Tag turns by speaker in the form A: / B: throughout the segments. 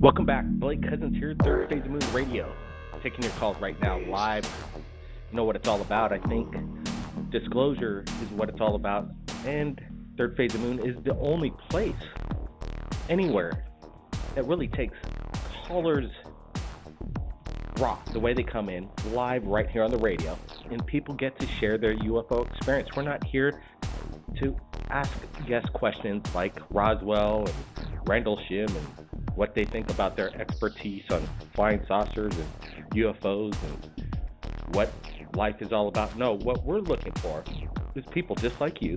A: Welcome back. Blake Cousins here, Third Phase of Moon Radio. Taking your calls right now, live. You know what it's all about, I think. Disclosure is what it's all about. And Third Phase of Moon is the only place anywhere that really takes callers raw, the way they come in, live right here on the radio. And people get to share their UFO experience. We're not here to ask guest questions like Roswell and Randall Shim and what they think about their expertise on flying saucers and UFOs and what life is all about. No, what we're looking for is people just like you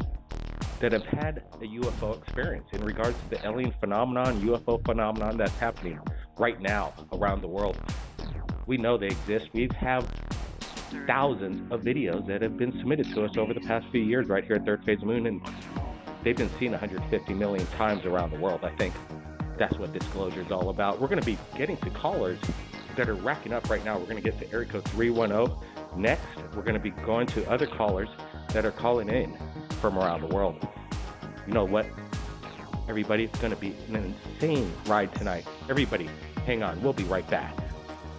A: that have had a UFO experience in regards to the alien phenomenon, UFO phenomenon that's happening right now around the world. We know they exist. We have thousands of videos that have been submitted to us over the past few years right here at Third Phase of Moon, and they've been seen 150 million times around the world. I think that's what Disclosure is all about. We're going to be getting to callers that are racking up right now. We're going to get to area code 310 next. We're going to be going to other callers that are calling in from around the world. You know what? Everybody, it's going to be an insane ride tonight. Everybody, hang on. We'll be right back.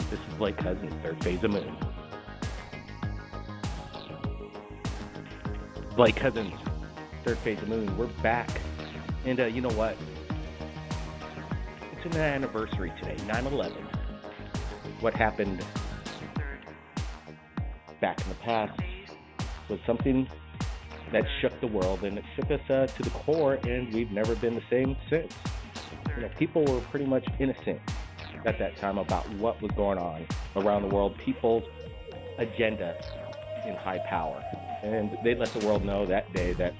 A: This is Blake Cousins, Third Phase of Moon. Blake Cousins, Third Phase of Moon. We're back. And you know what? It's an anniversary today, 9/11. What happened back in the past was something that shook the world, and it shook us to the core, and we've never been the same since. You know, people were pretty much innocent at that time about what was going on around the world, people's agenda in high power. And they let the world know that day that,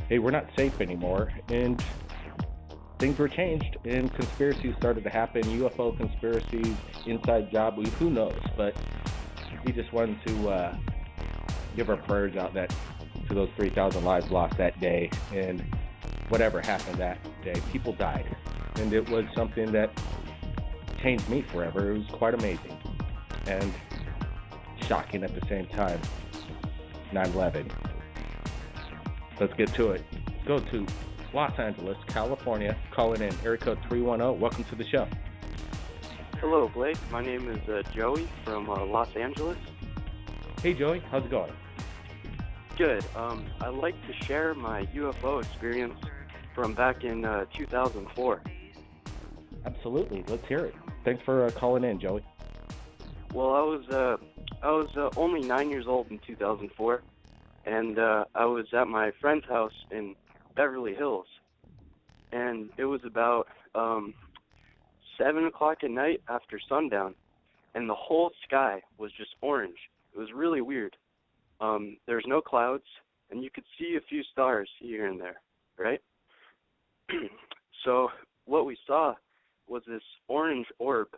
A: hey, we're not safe anymore, and things were changed, and conspiracies started to happen, UFO conspiracies, inside job, who knows, but we just wanted to give our prayers out that to those 3,000 lives lost that day, and whatever happened that day, people died, and it was something that changed me forever. It was quite amazing, and shocking at the same time. 9/11. Let's get to it. Go to Los Angeles, California, calling in, area code 310. Welcome to the show.
B: Hello, Blake. My name is Joey from Los Angeles.
A: Hey, Joey. How's it going?
B: Good. I'd like to share my UFO experience from back in 2004.
A: Absolutely. Let's hear it. Thanks for calling in, Joey.
B: Well, I was only 9 years old in 2004, and I was at my friend's house in Beverly Hills, and it was about 7 o'clock at night after sundown, and the whole sky was just orange. It was really weird. There's no clouds, and you could see a few stars here and there, right? So what we saw was this orange orb,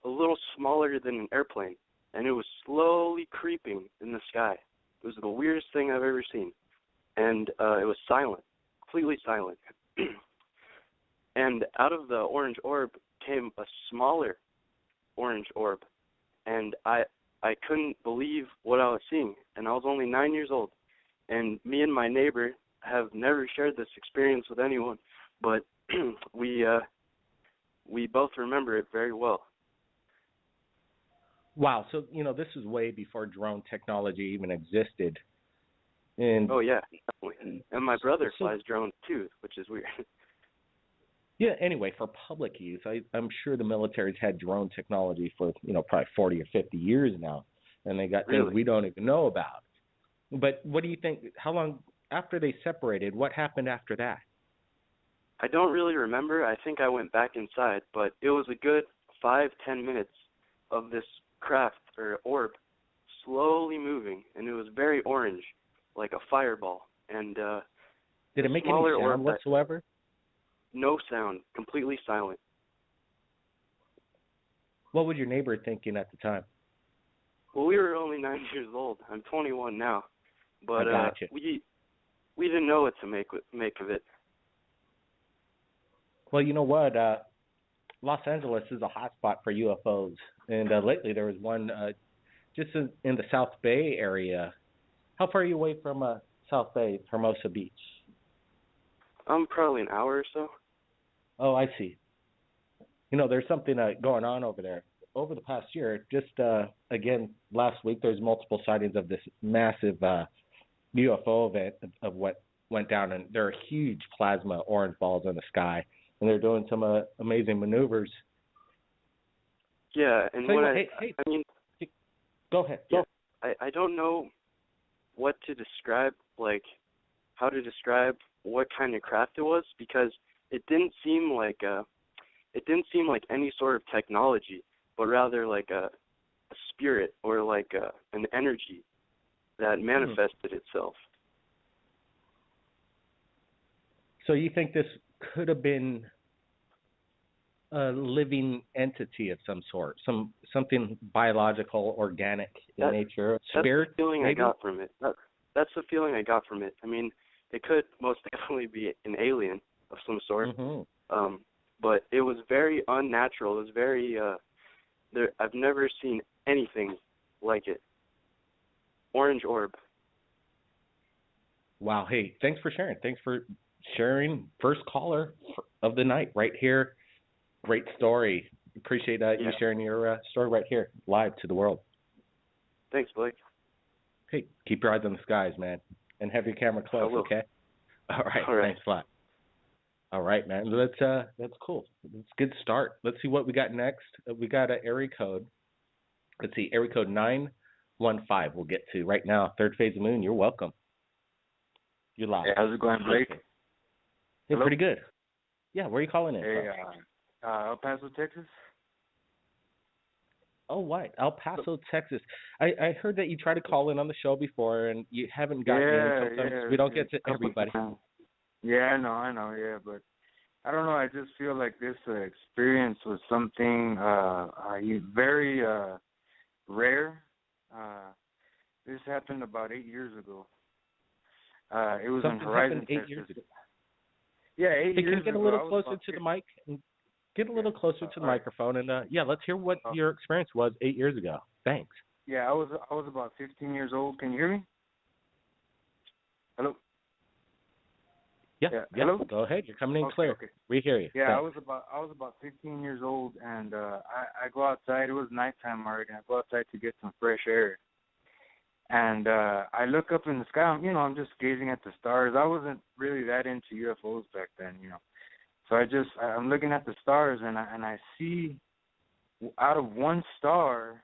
B: a little smaller than an airplane, and it was slowly creeping in the sky. It was the weirdest thing I've ever seen, and it was silent. Completely silent. And out of the orange orb came a smaller orange orb, and I couldn't believe what I was seeing, and I was only 9 years old, and me and my neighbor have never shared this experience with anyone, but we both remember it very well.
A: Wow, so, you know, this is way before drone technology even existed. And
B: oh, yeah, definitely. And my brother flies drones, too, which is weird.
A: Yeah, anyway, for public use, I'm sure the military's had drone technology for, you know, probably 40 or 50 years now, and they got things we don't even know about. But what do you think, how long after they separated, what happened after that?
B: I don't really remember. I think I went back inside, but it was a good 5-10 minutes of this craft or orb slowly moving, and it was very orange, like a fireball. And
A: did it make any sound whatsoever?
B: No sound, completely silent.
A: What was your neighbor thinking at the time?
B: Well, we were only 9 years old. I'm 21 now, but we didn't know what to make of it. Well,
A: you know what? Los Angeles is a hotspot for UFOs, and lately there was one just in the South Bay area. How far are you away from South Bay, Hermosa Beach?
B: Probably an hour or so.
A: Oh, I see. there's something going on over there. Over the past year, just again last week, there's multiple sightings of this massive UFO event of what went down, and there are huge plasma orange balls in the sky, and they're doing some amazing maneuvers.
B: Yeah, and
A: So
B: when
A: I mean, go ahead.
B: Yeah, I don't know what to describe, like how to describe what kind of craft it was, because it didn't seem like any sort of technology, but rather like a spirit or like an energy that manifested itself.
A: So you think this could have been a living entity of some sort, something biological, organic in nature, spirit?
B: That's the feeling
A: maybe?
B: I got from it. That's the feeling I got from it. I mean, it could most definitely be an alien of some sort, but it was very unnatural. It was very I've never seen anything like it. Orange orb.
A: Wow. Hey, thanks for sharing. Thanks for sharing. First caller of the night right here. Great story. Appreciate you sharing your story right here, live to the world.
B: Thanks, Blake.
A: Hey, keep your eyes on the skies, man, and have your camera close, okay? All right. Thanks a lot. All right, man. That's cool. It's a good start. Let's see what we got next. We got an area code. Let's see, area code 915. We'll get to right now. Third phase of moon. You're welcome. You're live.
C: Hey, how's it going, Blake?
A: Hey, pretty good. Yeah, where are you calling in?
C: Hey, El Paso, Texas.
A: Oh, what? El Paso, Texas. I heard that you tried to call in on the show before, and you haven't gotten in. Sometimes we don't get to everybody.
C: Yeah, I know, yeah, but I don't know. I just feel like this experience was something very rare. This happened about 8 years ago. It was in Horizon,
A: Texas. 8 years ago.
C: Yeah, 8 years ago.
A: Can you get a little closer to the mic? Get a little closer to the microphone, and let's hear what your experience was 8 years ago. Thanks.
C: Yeah, I was about 15 years old. Can you hear me? Hello.
A: Yeah.
C: Hello.
A: Go ahead. You're coming in clear.
C: Okay.
A: We hear you.
C: Yeah,
A: Thanks.
C: I was about 15 years old, and I go outside. It was nighttime already. I go outside to get some fresh air, and I look up in the sky. I'm just gazing at the stars. I wasn't really that into UFOs back then, So I'm looking at the stars, and I see out of one star,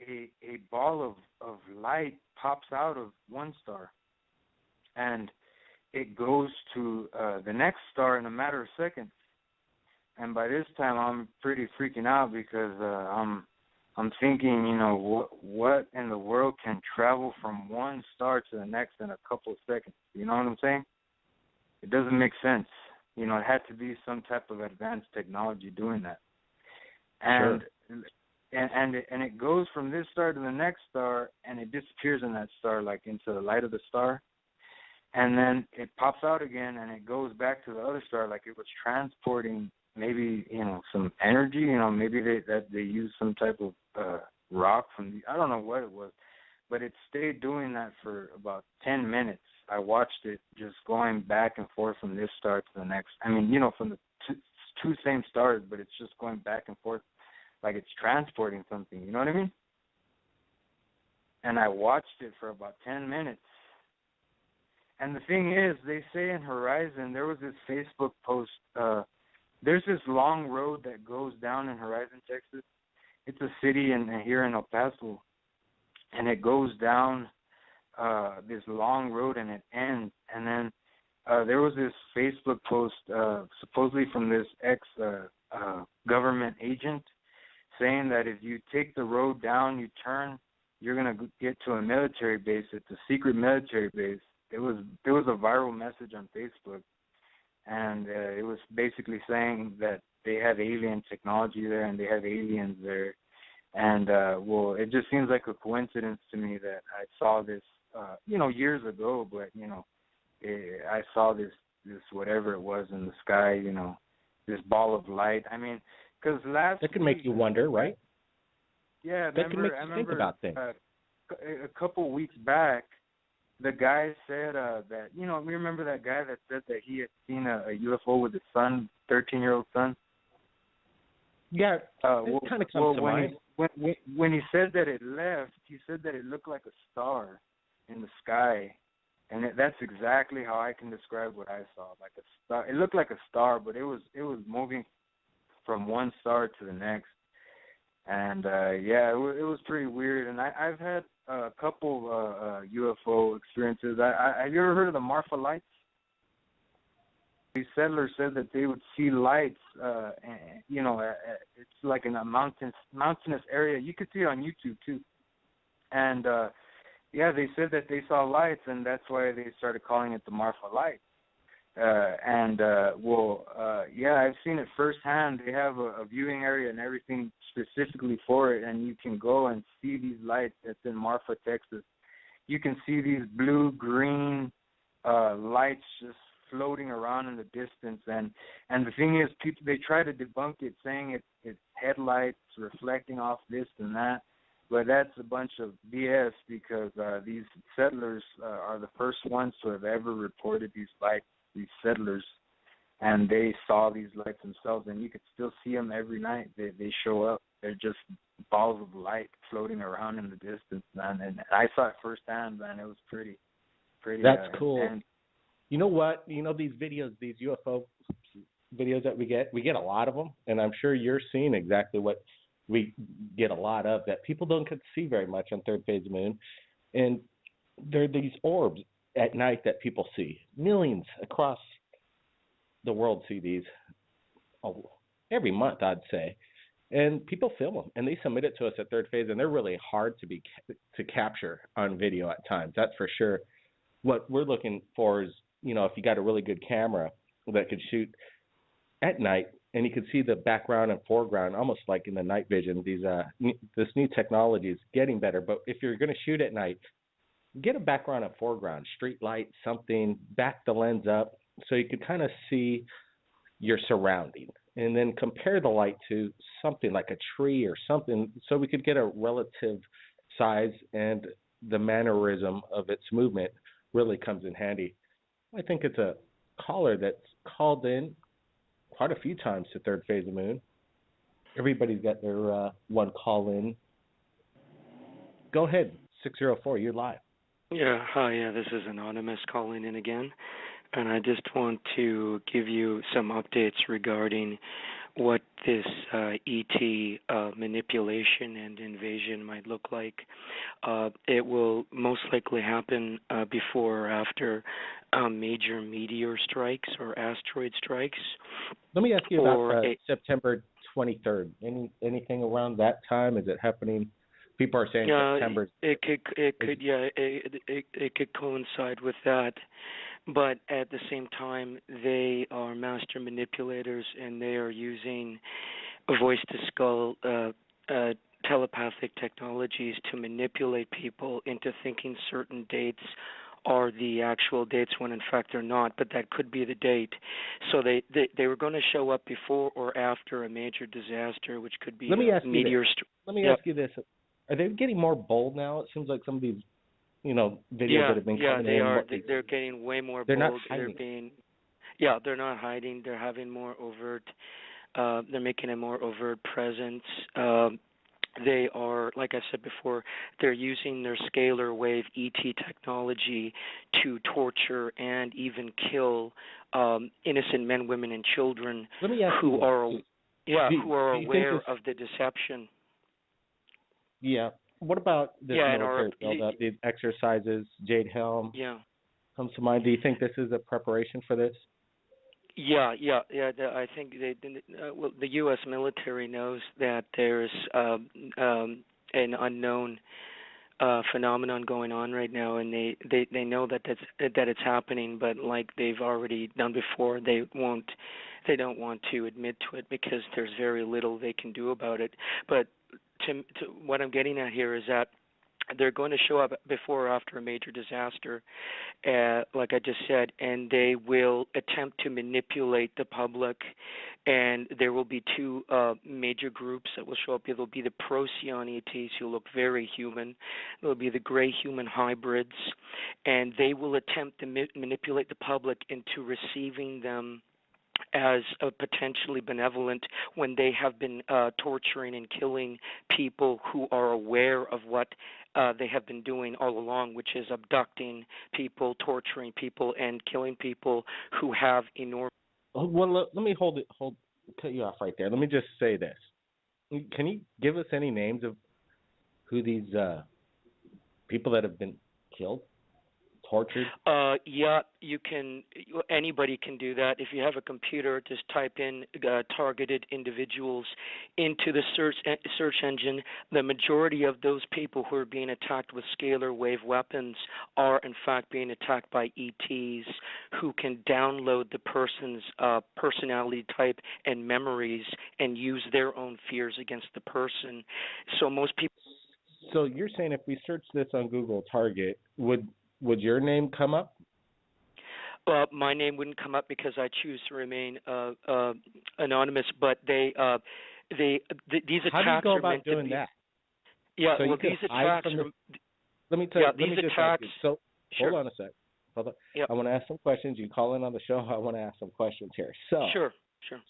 C: a ball of light pops out of one star, and it goes to the next star in a matter of seconds. And by this time, I'm pretty freaking out because I'm thinking, what in the world can travel from one star to the next in a couple of seconds? You know what I'm saying? It doesn't make sense. It had to be some type of advanced technology doing that. And and it goes from this star to the next star, and it disappears in that star, like into the light of the star. And then it pops out again, and it goes back to the other star, like it was transporting maybe, some energy. Maybe they used some type of rock I don't know what it was, but it stayed doing that for about 10 minutes. I watched it just going back and forth from this star to the next. From the two same stars, but it's just going back and forth like it's transporting something. You know what I mean? And I watched it for about 10 minutes. And the thing is, they say in Horizon, there was this Facebook post, there's this long road that goes down in Horizon, Texas. It's a city here in El Paso, and it goes down this long road, and it ends. And then there was this Facebook post, supposedly from this ex-government agent, saying that if you take the road down, you turn, you're going to get to a military base. It's a secret military base. It was a viral message on Facebook, and it was basically saying that they have alien technology there and they have aliens there. And, it just seems like a coincidence to me that I saw this, years ago, but, I saw this whatever it was in the sky, this ball of light. Because
A: that could make you wonder, right?
C: Yeah,
A: that could make you think about things.
C: A couple weeks back, the guy said that, we remember that guy that said that he had seen a UFO with his son, 13-year-old son?
A: Yeah,
C: Well,
A: it kind of comes to mind.
C: when he said that it left, he said that it looked like a star in the sky, and that's exactly how I can describe what I saw. Like a star, it looked like a star, but it was moving from one star to the next, and yeah, it was pretty weird. And I've had a couple UFO experiences. Have you ever heard of the Marfa lights? These settlers said that they would see lights. It's like in a mountainous area. You could see it on YouTube too. And yeah, they said that they saw lights, and that's why they started calling it the Marfa lights. Yeah, I've seen it firsthand. They have a viewing area and everything specifically for it, and you can go and see these lights. That's in Marfa, Texas. You can see these blue-green lights just floating around in the distance, and the thing is, people, they try to debunk it, saying it's headlights reflecting off this and that, but that's a bunch of BS, because these settlers are the first ones to have ever reported these lights, these settlers, and they saw these lights themselves, and you could still see them every night. They show up. They're just balls of light floating around in the distance, man, and I saw it firsthand, man. It was pretty.
A: That's cool.
C: And
A: you know what? You know, these videos, these UFO videos that we get a lot of them, and I'm sure you're seeing exactly what we get a lot of, that people don't get to see very much on third phase of the moon. And there are these orbs at night that people see. Millions across the world see these every month, I'd say. And people film them, and they submit it to us at third phase, and they're really hard to capture on video at times. That's for sure. What we're looking for is, if you got a really good camera that could shoot at night, and you could see the background and foreground, almost like in the night vision. This new technology is getting better, but if you're going to shoot at night, get a background and foreground, street light, something, back the lens up so you could kind of see your surrounding, and then compare the light to something like a tree or something, so we could get a relative size, and the mannerism of its movement really comes in handy. I think it's a caller that's called in quite a few times to third phase of the moon. Everybody's got their one call in. Go ahead, 604, you're live.
D: Yeah, hi, this is Anonymous calling in again, and I just want to give you some updates regarding what this ET manipulation and invasion might look like. It will most likely happen before or after major meteor strikes or asteroid strikes.
A: Let me ask you about September 23rd. Anything around that time? Is it happening? People are saying September.
D: It could coincide with that, but at the same time, they are master manipulators, and they are using voice to skull telepathic technologies to manipulate people into thinking certain dates are the actual dates when in fact they're not, but that could be the date. So they were going to show up before or after a major disaster, which could be a meteor.
A: Let me ask you this. Are they getting more bold now? It seems like some of these, videos that have been coming in.
D: Yeah, they are. They're getting way more bold.
A: Not hiding.
D: They're not hiding. They're having more overt. They're making a more overt presence. They are, like I said before, they're using their scalar wave ET technology to torture and even kill innocent men, women, and children who are aware of the deception.
A: Yeah. What about this military buildup, these exercises, Jade Helm?
D: Yeah.
A: Comes to mind. Do you think this is a preparation for this?
D: Yeah. I think the U.S. military knows that there's an unknown phenomenon going on right now, and they know that it's happening. But like they've already done before, they don't want to admit to it because there's very little they can do about it. But to what I'm getting at here is that they're going to show up before or after a major disaster, like I just said, and they will attempt to manipulate the public. And there will be two major groups that will show up. There will be the Procyon ETs who look very human. There will be the gray human hybrids, and they will attempt to manipulate the public into receiving them as potentially benevolent when they have been torturing and killing people who are aware of what they have been doing all along, which is abducting people, torturing people, and killing people who have enormous.
A: Well, let me cut you off right there. Let me just say this. Can you give us any names of who these people that have been killed, tortured?
D: Yeah, you can. Anybody can do that. If you have a computer, just type in targeted individuals into the search engine. The majority of those people who are being attacked with scalar wave weapons are, in fact, being attacked by ETs who can download the person's personality type and memories and use their own fears against the person. So most people.
A: So you're saying if we search this on Google Target, would your name come up?
D: My name wouldn't come up because I choose to remain anonymous. But these attacks
A: How do you go
D: are
A: about
D: meant
A: doing
D: to be.
A: that?
D: Yeah,
A: so
D: well, these attacks.
A: Let me tell
D: yeah,
A: you. Let
D: these
A: me just
D: attacks.
A: ask you. So
D: sure.
A: hold on a sec. Hold on.
D: Yep.
A: I want to ask some questions. You call in on the show. I want to ask some questions here. So
D: Sure.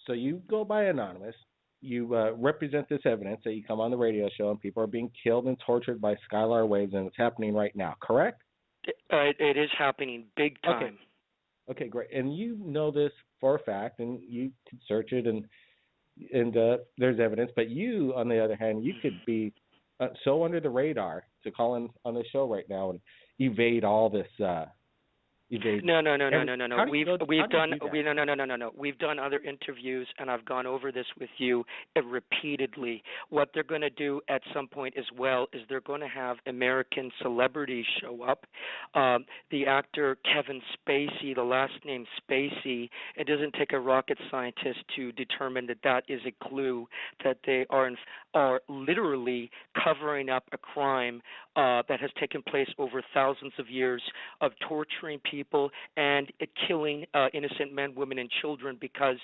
A: So you go by anonymous. You represent this evidence that you come on the radio show and people are being killed and tortured by scalar waves, and it's happening right now. Correct?
D: It is happening big time.
A: Okay, great. And you know this for a fact, and you can search it, and there's evidence. But you, on the other hand, you could be so under the radar to call in on the show right now and evade all this.
D: No. We've done other interviews, and I've gone over this with you repeatedly. What they're going to do at some point as well is they're going to have American celebrities show up. The actor Kevin Spacey, the last name Spacey, it doesn't take a rocket scientist to determine that is a clue that they are literally covering up a crime that has taken place over thousands of years of torturing people and killing innocent men, women, and children because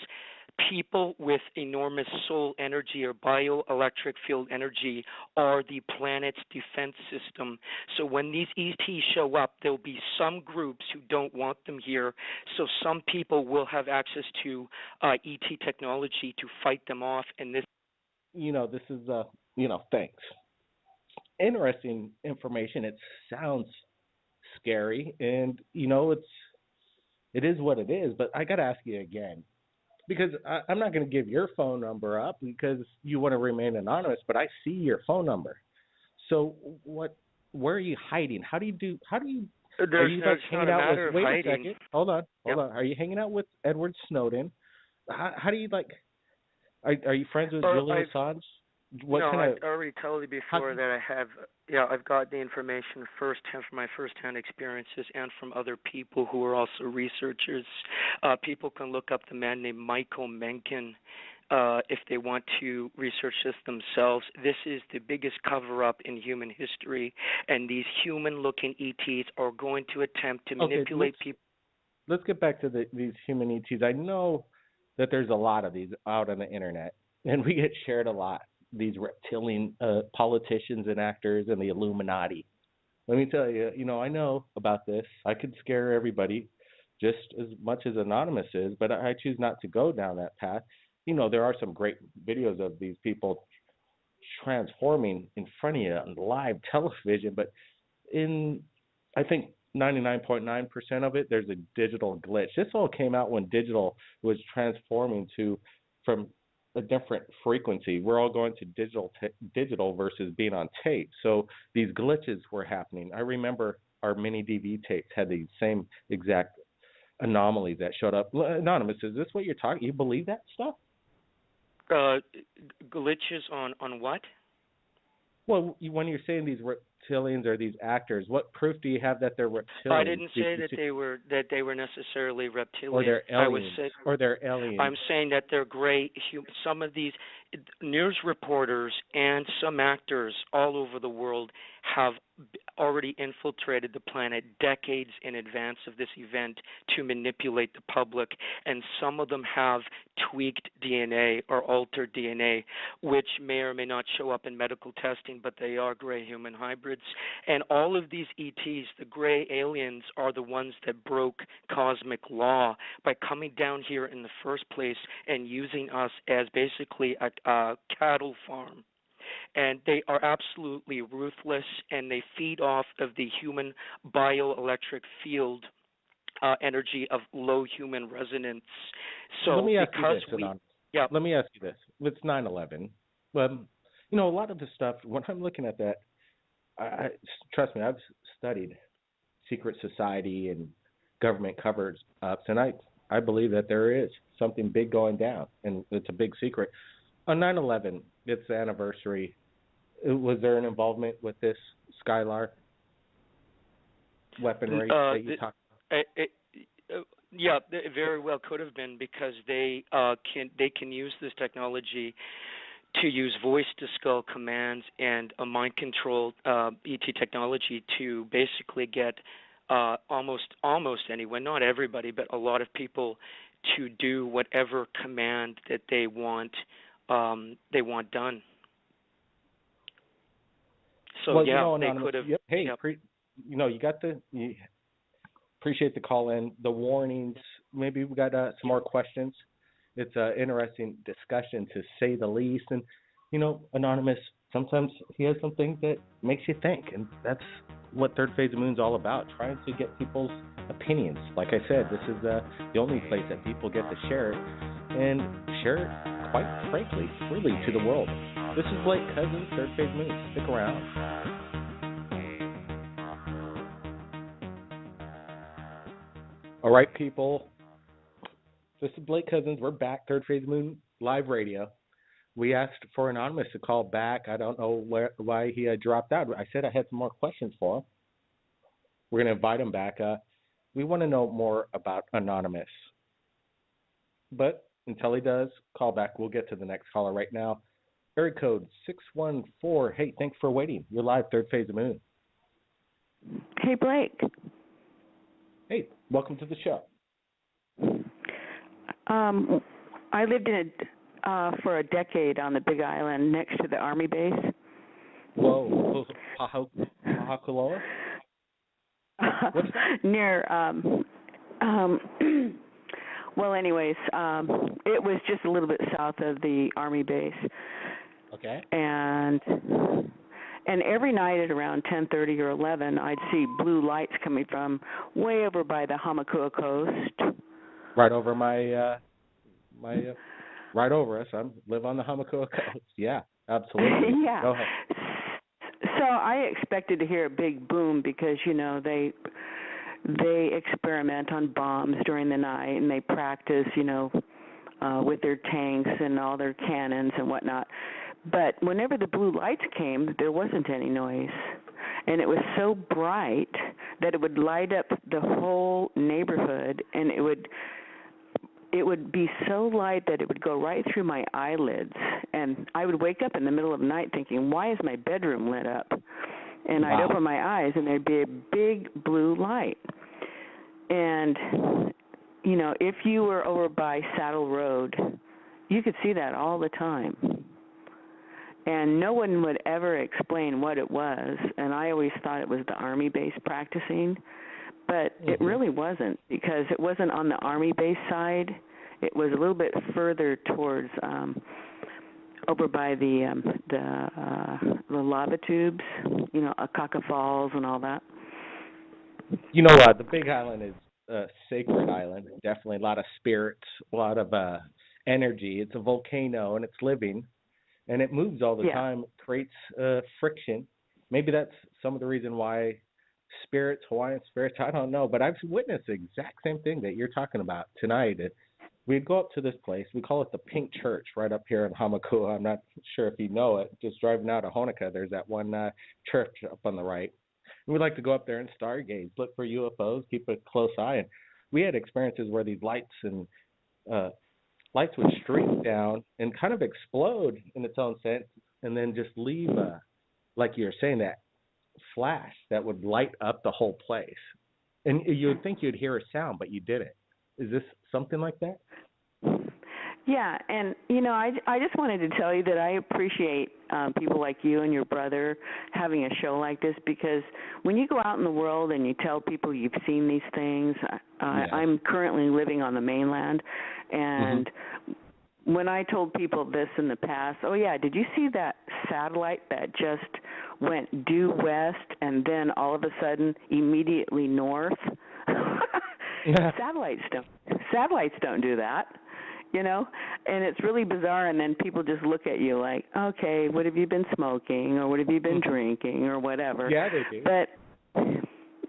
D: people with enormous soul energy or bioelectric field energy are the planet's defense system. So when these ETs show up, there'll be some groups who don't want them here. So some people will have access to ET technology to fight them off. And this,
A: this is thanks. Interesting information. It sounds scary, and it is what it is. But I got to ask you again, because I'm not going to give your phone number up because you want to remain anonymous. But I see your phone number. So where are you hiding? Are you hanging out with? Wait a second. Hold on. Are you hanging out with Edward Snowden? How do you Are you friends with Julian Assange?
D: I already told you before that I've got the information firsthand from my firsthand experiences and from other people who are also researchers. People can look up the man named Michael Mencken if they want to research this themselves. This is the biggest cover-up in human history, and these human-looking ETs are going to attempt to manipulate people.
A: Let's get back to these human ETs. I know that there's a lot of these out on the internet, and we get shared a lot. These reptilian politicians and actors and the Illuminati. Let me tell you, I know about this. I could scare everybody just as much as Anonymous is, but I choose not to go down that path. There are some great videos of these people transforming in front of you on live television, but I think 99.9% of it, there's a digital glitch. This all came out when digital was transforming from a different frequency. We're all going to digital versus being on tape. So these glitches were happening. I remember our mini DV tapes had the same exact anomalies that showed up. Anonymous, is this what you're talking? You believe that stuff?
D: Glitches on what?
A: Well, when you're saying these reptilians or these actors, what proof do you have that they're reptilians?
D: I didn't say that they were necessarily reptilians.
A: Or they're aliens.
D: I'm saying that they're gray. Some of these news reporters and some actors all over the world have already infiltrated the planet decades in advance of this event to manipulate the public, and some of them have tweaked DNA or altered DNA, which may or may not show up in medical testing, but they are gray human hybrids. 1800s. And all of these ETs, the gray aliens, are the ones that broke cosmic law by coming down here in the first place and using us as basically a cattle farm. And they are absolutely ruthless, and they feed off of the human bioelectric field energy of low human resonance. So
A: let me ask
D: because
A: you this, Anand.
D: yeah,
A: Let me ask you this. With 9/11, you know, a lot of the stuff, when I'm looking at that, trust me, I've studied secret society and government cover-ups, and I believe that there is something big going down, and it's a big secret. On 9/11, it's the anniversary. Was there an involvement with this Skylark weaponry that you talked about?
D: Yeah, it very well could have been, because they can use this technology to use voice to skull commands and a mind control ET technology to basically get almost anyone, not everybody, but a lot of people, to do whatever command that they want done. So
A: Well,
D: yeah,
A: you know,
D: they
A: Anonymous,
D: could have.
A: hey,
D: Yep.
A: you appreciate the call in, the warnings. Maybe we got some more questions. It's an interesting discussion, to say the least. And, you know, Anonymous, sometimes he has some things that makes you think, and that's what Third Phase of Moon's all about, trying to get people's opinions. Like I said, this is the only place that people get to share it, and share it, quite frankly, freely to the world. This is Blake Cousins, Third Phase Moon. Stick around. All right, people. This is Blake Cousins. We're back, Third Phase Moon Live Radio. We asked for Anonymous to call back. I don't know why he dropped out. I said I had some more questions for him. We're going to invite him back. We want to know more about Anonymous. But until he does, call back. We'll get to the next caller right now. Area code 614. Hey, thanks for waiting. You're live, Third Phase of Moon.
E: Hey, Blake.
A: Hey, welcome to the show.
E: I lived in for a decade on the Big Island next to the Army base.
A: Whoa, Pahakuloa? What's that?
E: Near, well, anyways, it was just a little bit south of the Army base.
A: Okay.
E: And every night at around 10:30 or 11, I'd see blue lights coming from way over by the Hamakua coast.
A: Right over right over us. I live on the Hamakua coast. Yeah, absolutely.
E: Yeah.
A: Go ahead.
E: So I expected to hear a big boom because, you know, they experiment on bombs during the night, and they practice, you know, with their tanks and all their cannons and whatnot. But whenever the blue lights came, there wasn't any noise. And it was so bright that it would light up the whole neighborhood, and it would be so light that it would go right through my eyelids. And I would wake up in the middle of the night thinking, why is my bedroom lit up? And I'd open my eyes, and there'd be a big blue light. And, you know, if you were over by Saddle Road, you could see that all the time. And no one would ever explain what it was, and I always thought it was the Army base practicing, but it really wasn't, because it wasn't on the Army base side. It was a little bit further towards over by the lava tubes, you know, Akaka Falls and all that.
A: You know, the Big Island is a sacred island. Definitely a lot of spirits, a lot of energy. It's a volcano, and it's living. And it moves all the time, creates friction. Maybe that's some of the reason why Hawaiian spirits, I don't know. But I've witnessed the exact same thing that you're talking about tonight. We'd go up to this place. We call it the Pink Church right up here in Hamakua. I'm not sure if you know it. Just driving out of Honoka, there's that one church up on the right. And we like to go up there and stargaze, look for UFOs, keep a close eye. And we had experiences where these lights would stream down and kind of explode in its own sense, and then just leave, like you were saying, that flash that would light up the whole place. And you would think you'd hear a sound, but you didn't. Is this something like that?
E: Yeah, and I just wanted to tell you that I appreciate people like you and your brother having a show like this, because when you go out in the world and you tell people you've seen these things, I'm currently living on the mainland, and when I told people this in the past, oh yeah, did you see that satellite that just went due west and then all of a sudden immediately north? Satellites don't do that. And it's really bizarre, and then people just look at you like, okay, what have you been smoking, or what have you been drinking, or whatever.
A: Yeah, they do.
E: But,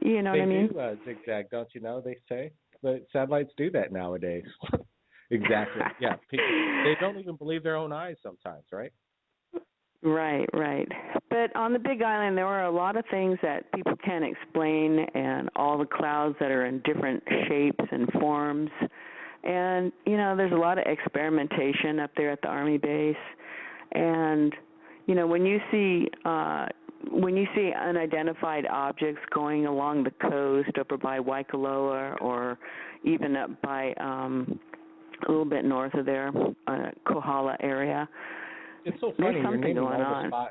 E: you know what I mean?
A: They do zigzag, don't you know, they say. But satellites do that nowadays. Exactly, yeah. People, they don't even believe their own eyes sometimes, right?
E: Right. But on the Big Island, there are a lot of things that people can't explain, and all the clouds that are in different shapes and forms. And, there's a lot of experimentation up there at the Army base. And, when you see unidentified objects going along the coast over by Waikoloa, or even up by a little bit north of there, Kohala area,
A: it's so funny.
E: There's something going on.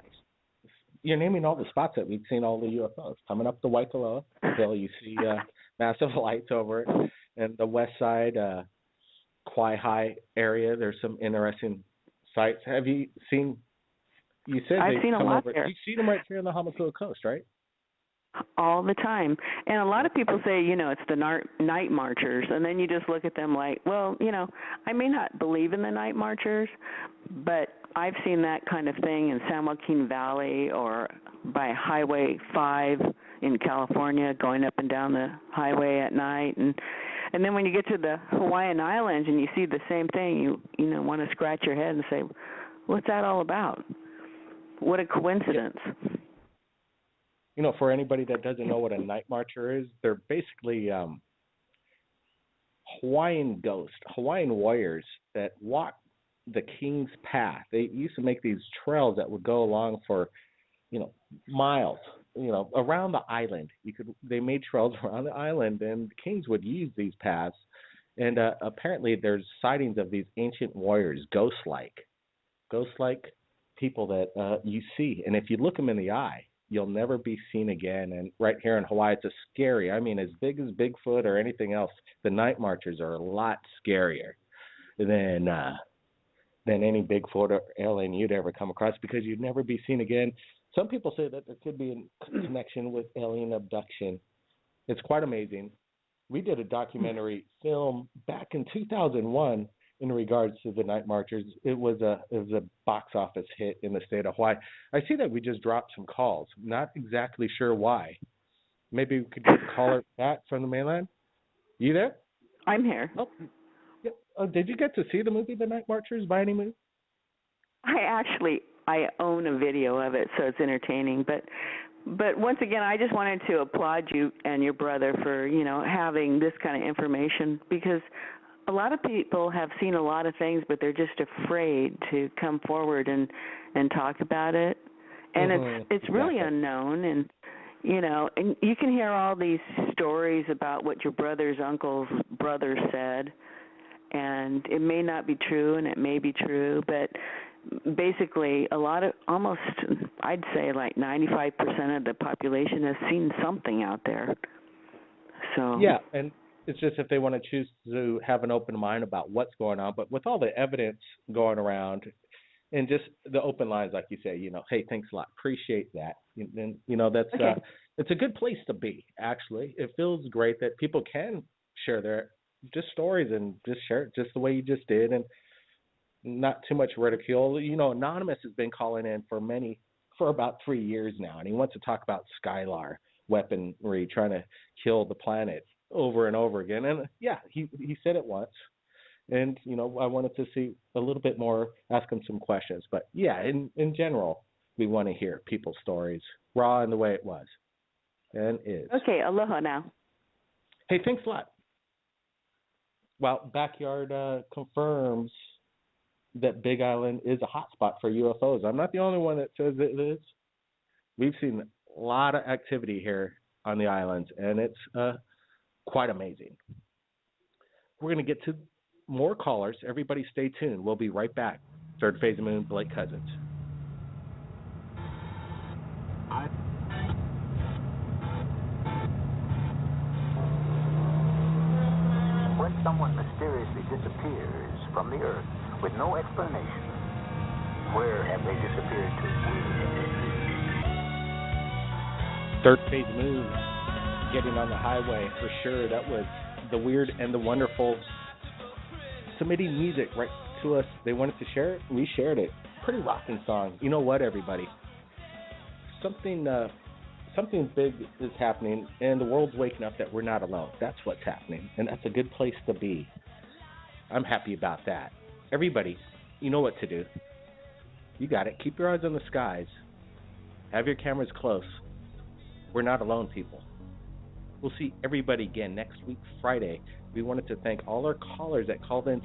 A: You're naming all the spots that we've seen all the UFOs. Coming up the Waikoloa Hill, you see massive lights over it. And the west side, Kauai High area, there's some interesting sites. Have you seen? You said
E: I've seen a lot
A: over.
E: there.
A: You've seen them right here on the Hamakua coast, right?
E: All the time. And a lot of people say, it's the night marchers, and then you just look at them like, well, I may not believe in the night marchers, but I've seen that kind of thing in San Joaquin Valley or by Highway 5 in California, going up and down the highway at night, and then when you get to the Hawaiian Islands and you see the same thing, you want to scratch your head and say, what's that all about? What a coincidence.
A: For anybody that doesn't know what a night marcher is, they're basically Hawaiian ghosts, Hawaiian warriors that walk the king's path. They used to make these trails that would go along for, miles, around the island. They made trails around the island, and the kings would use these paths. And apparently there's sightings of these ancient warriors, ghost-like people that you see. And if you look them in the eye, you'll never be seen again. And right here in Hawaii, it's scary. I mean, as big as Bigfoot or anything else, the night marchers are a lot scarier than any Bigfoot or alien you'd ever come across, because you'd never be seen again. Some people say that there could be a connection with alien abduction. It's quite amazing. We did a documentary film back in 2001 in regards to the night marchers. It was a box office hit in the state of Hawaii. I see that we just dropped some calls. Not exactly sure why. Maybe we could get a caller back from the mainland. You there?
E: I'm here.
A: Oh, yeah. Did you get to see the movie The Night Marchers by any means?
E: I own a video of it, so it's entertaining. But once again, I just wanted to applaud you and your brother for, having this kind of information, because a lot of people have seen a lot of things, but they're just afraid to come forward and talk about it. And it's really unknown, and and you can hear all these stories about what your brother's uncle's brother said, and it may not be true and it may be true, but basically almost I'd say like 95% of the population has seen something out there. So
A: yeah, and it's just if they want to choose to have an open mind about what's going on. But with all the evidence going around and just the open lines, like you say, hey, thanks a lot, appreciate that. And that's
E: okay.
A: It's a good place to be. Actually, it feels great that people can share their just stories and just share it just the way you just did, and not too much ridicule. Anonymous has been calling in for about 3 years now, and he wants to talk about Skylar weaponry trying to kill the planet over and over again. And yeah, he said it once, and I wanted to see a little bit more, ask him some questions. But yeah, in general, we want to hear people's stories raw in the way it was and is.
E: Okay, aloha now.
A: Hey, thanks a lot. Well, Backyard confirms that Big Island is a hotspot for UFOs. I'm not the only one that says it is. We've seen a lot of activity here on the islands, and it's quite amazing. We're going to get to more callers. Everybody stay tuned. We'll be right back. Third Phase of Moon, Blake Cousins.
F: When someone mysteriously disappears from the earth with no explanation, where have they disappeared to?
A: Third Phase of Moon, getting on the highway for sure. That was the Weird and the Wonderful submitting music right to us. They wanted to share it. We shared it. Pretty rocking song. You know what, everybody? Something big is happening, and the world's waking up that we're not alone. That's what's happening, and that's a good place to be. I'm happy about that. Everybody, you know what to do. You got it. Keep your eyes on the skies. Have your cameras close. We're not alone, people. We'll see everybody again next week, Friday. We wanted to thank all our callers that called in